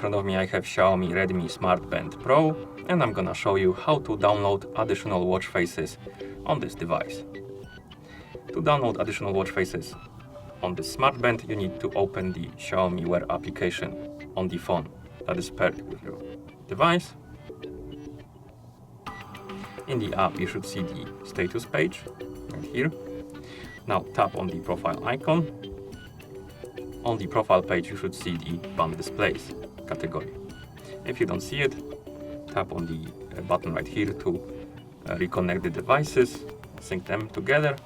front of me I have Xiaomi Redmi Smart Band Pro, and I'm gonna show you how to download additional watch faces on this device. To download additional watch faces on this smart band, you need to open the Xiaomi Web application on the phone that is paired with your device. In the app, you should see the status page right here. Now tap on the profile icon. On the profile page, you should see the band displays category. If you don't see it, tap on the button right here to reconnect the devices, sync them together.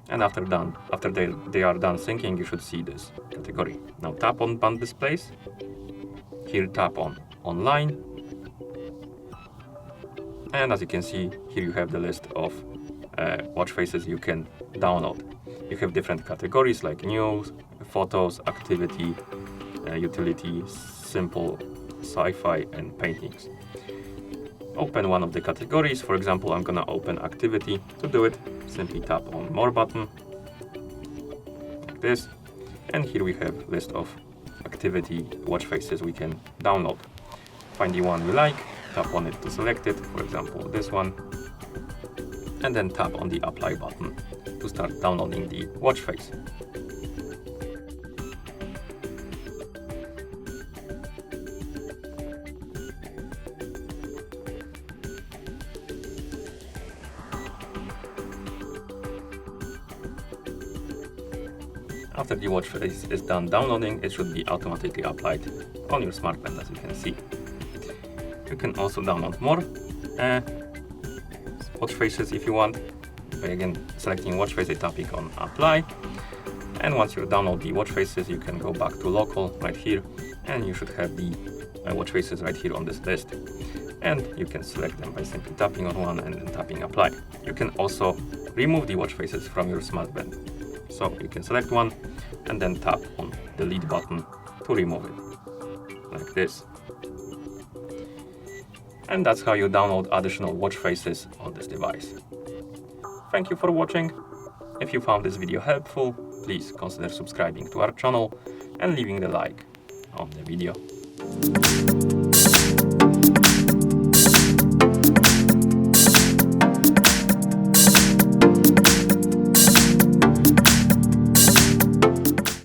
And after they are done syncing, you should see this category. Now tap on band displays. Here tap on online. And as you can see, here you have the list of watch faces you can download. You have different categories like news, photos, activity, utility, simple, sci-fi, and paintings. Open one of the categories. For example, I'm gonna open activity. To do it, simply tap on more button, like this. And here we have list of activity watch faces we can download. Find the one you like, tap on it to select it, for example this one, and then tap on the apply button to start downloading the watch face. After the watch face is done downloading, it should be automatically applied on your smart band, as you can see. You can also download more watch faces if you want, by again selecting watch face and tapping on apply. And once you download the watch faces, you can go back to local right here, and you should have the watch faces right here on this list. And you can select them by simply tapping on one and then tapping apply. You can also remove the watch faces from your smart band. So you can select one and then tap on the delete button to remove it, like this. And that's how you download additional watch faces on this device. Thank you for watching. If you found this video helpful, please consider subscribing to our channel and leaving the like on the video.